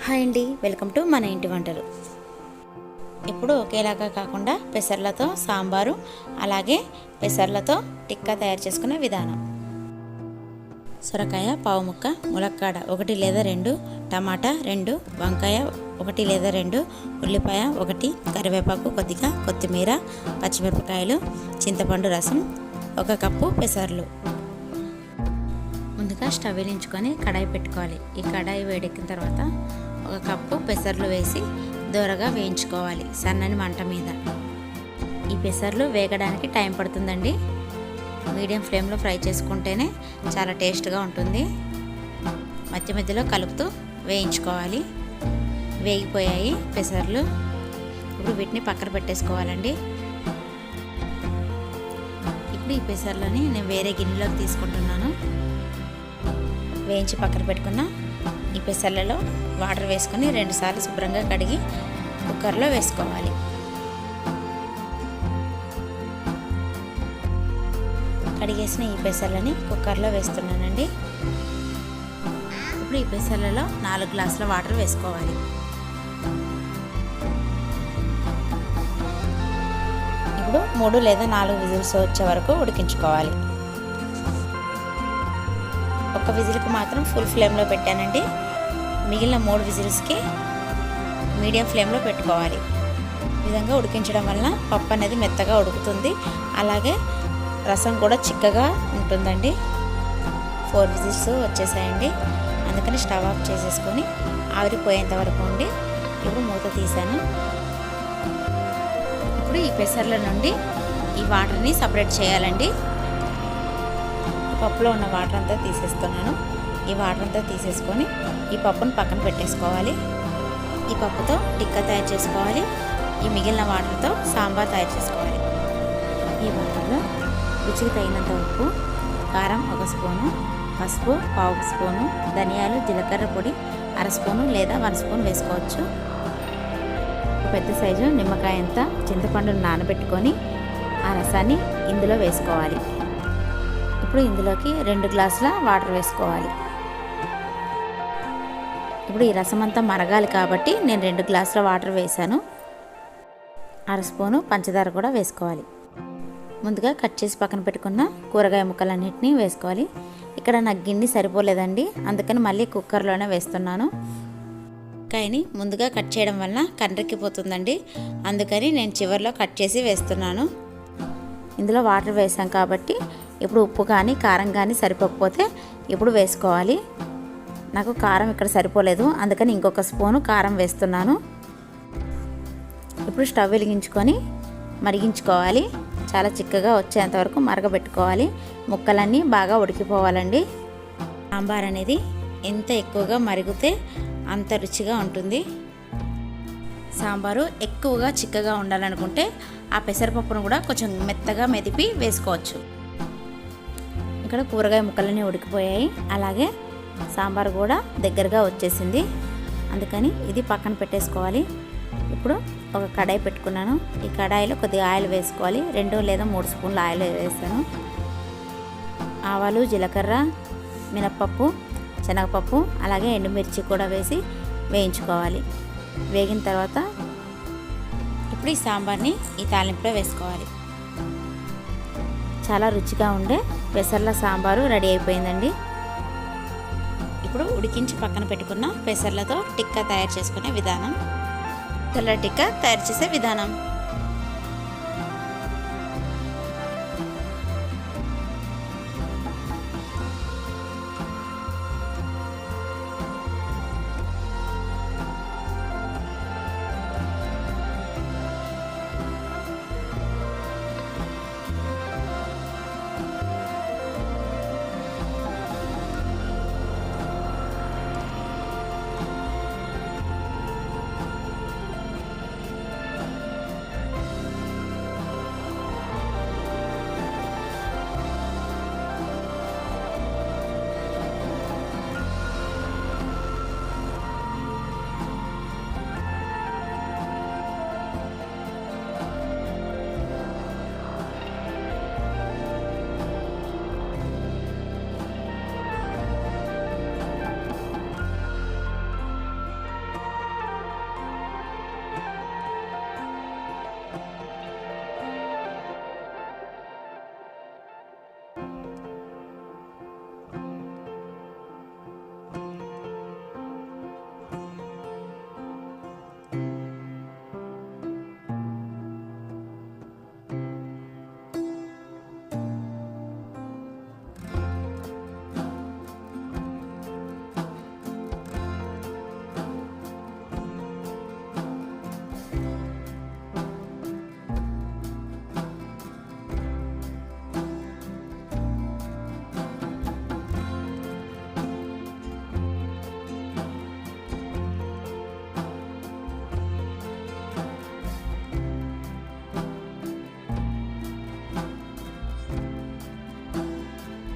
Hi అండి, welcome to మన ఇంటి వంటలు. ఇప్పుడు ఒకేలాగా కాకుండా పెసర్లతో సాంబారు, అలాగే పెసర్లతో టిక్కా తయారు చేసుకునే విధానం. సొరకాయ పావు ముక్క, ములక్కాడ 1 లేదా 2, టమాటా 2, వంకాయ 1 లేదా 2, ఉల్లిపాయ 1, కరివేపాకు కొద్దిగా, కొత్తిమీర, పచ్చిమిరపకాయలు, చింతపండు రసం, 1 కప్పు పెసర్లు. ముందుగా స్టవ్ వెలిగించుకొని కడాయి పెట్టుకోవాలి. ఈ కడాయి వేడెక్కిన తర్వాత 1 కప్పు పెసర్లు వేసి దోరగా వేయించుకోవాలి సన్నని మంట మీద. ఈ పెసర్లు వేగడానికి టైం పడుతుందండి. మీడియం ఫ్లేమ్లో ఫ్రై చేసుకుంటేనే చాలా టేస్ట్గా ఉంటుంది. మధ్య మధ్యలో కలుపుతూ వేయించుకోవాలి. వేగిపోయాయి పెసర్లు. ఇప్పుడు వీటిని పక్కన పెట్టేసుకోవాలండి. ఇప్పుడు ఈ పెసర్లని నేను వేరే గిన్నెలోకి తీసుకుంటున్నాను. వేయించి పక్కన పెట్టుకున్న ఈ పెసర్లలో వాటర్ వేసుకొని 2 సార్లు శుభ్రంగా కడిగి కుక్కర్లో వేసుకోవాలి. కడిగేసిన ఈ పెసర్లని కుక్కర్లో వేస్తున్నానండి. ఇప్పుడు ఈ పెసర్లలో 4 గ్లాసుల వాటర్ వేసుకోవాలి. ఇప్పుడు 3 లేదా 4 విజిల్స్ వచ్చే వరకు ఉడికించుకోవాలి. 1 విజిల్కి మాత్రం ఫుల్ ఫ్లేమ్లో పెట్టానండి. మిగిలిన 3 విజిల్స్కి మీడియం ఫ్లేమ్లో పెట్టుకోవాలి. ఈ విధంగా ఉడికించడం వలన పప్పు అనేది మెత్తగా ఉడుకుతుంది, అలాగే రసం కూడా చిక్కగా ఉంటుందండి. 4 విజిల్స్ వచ్చేసాయండి. అందుకని స్టవ్ ఆఫ్ చేసేసుకొని ఆవిరిపోయేంత వరకు ఉండి ఇప్పుడు మూత తీసాను. ఇప్పుడు ఈ పెసర్ల నుండి ఈ వాటర్ని సపరేట్ చేయాలండి. పప్పులో ఉన్న వాటర్ అంతా తీసేస్తున్నాను. ఈ వాటర్ అంతా తీసేసుకొని ఈ పప్పును పక్కన పెట్టేసుకోవాలి. ఈ పప్పుతో టిక్కా తయారు చేసుకోవాలి. ఈ మిగిలిన వాటర్తో సాంబార్ తయారు చేసుకోవాలి. ఈ వాటర్లో రుచికి తగినంత ఉప్పు, కారం 1 స్పూను, పసుపు 1/2 స్పూను, ధనియాలు జీలకర్ర పొడి 1/2 స్పూను లేదా 1 స్పూన్ వేసుకోవచ్చు. పెద్ద సైజు నిమ్మకాయ అంత చింతపండును నానబెట్టుకొని ఆ రసాన్ని ఇందులో వేసుకోవాలి. ఇప్పుడు ఇందులోకి 2 గ్లాసుల వాటర్ వేసుకోవాలి. ఇప్పుడు ఈ రసం అంతా మరగాలి కాబట్టి నేను 2 గ్లాసుల వాటర్ వేసాను. 1/2 స్పూను పంచదార కూడా వేసుకోవాలి. ముందుగా కట్ చేసి పక్కన పెట్టుకున్న కూరగాయ ముక్కలన్నింటినీ వేసుకోవాలి. ఇక్కడ నాకు గిన్నె సరిపోలేదండి, అందుకని మళ్ళీ కుక్కర్లోనే వేస్తున్నాను. కాయని ముందుగా కట్ చేయడం వలన కండ్రెక్కిపోతుందండి, అందుకని నేను చివరిలో కట్ చేసి వేస్తున్నాను. ఇందులో వాటర్ వేసాం కాబట్టి ఇప్పుడు ఉప్పు కానీ కారం కానీ సరిపోకపోతే ఇప్పుడు వేసుకోవాలి. నాకు కారం ఇక్కడ సరిపోలేదు, అందుకని ఇంకొక స్పూను కారం వేస్తున్నాను. ఇప్పుడు స్టవ్ వెలిగించుకొని మరిగించుకోవాలి. చాలా చిక్కగా వచ్చేంత వరకు మరగబెట్టుకోవాలి. ముక్కలన్నీ బాగా ఉడికిపోవాలండి. సాంబార్ అనేది ఎంత ఎక్కువగా మరిగితే అంత రుచిగా ఉంటుంది. సాంబారు ఎక్కువగా చిక్కగా ఉండాలనుకుంటే ఆ పెసరపప్పును కూడా కొంచెం మెత్తగా మెదిపి వేసుకోవచ్చు. ఇక్కడ కూరగాయ ముక్కలన్నీ ఉడికిపోయాయి, అలాగే సాంబార్ కూడా దగ్గరగా వచ్చేసింది. అందుకని ఇది పక్కన పెట్టేసుకోవాలి. ఇప్పుడు ఒక కడాయి పెట్టుకున్నాను. ఈ కడాయిలో కొద్దిగా ఆయిల్ వేసుకోవాలి. 2 లేదా 3 స్పూన్ల ఆయిల్ వేసాను. ఆవాలు, జీలకర్ర, మినప్పప్పు, శనగపప్పు, అలాగే ఎండుమిర్చి కూడా వేసి వేయించుకోవాలి. వేగిన తర్వాత ఇప్పుడు ఈ సాంబార్ని ఈ తాలింపులో వేసుకోవాలి. చాలా రుచిగా ఉండే పెసర్ల సాంబారు రెడీ అయిపోయిందండి. ఇప్పుడు ఉడికించి పక్కన పెట్టుకున్న పెసర్లతో టిక్కా తయారు చేసుకునే విధానం. పెసర్ల టిక్కా తయారు చేసే విధానం.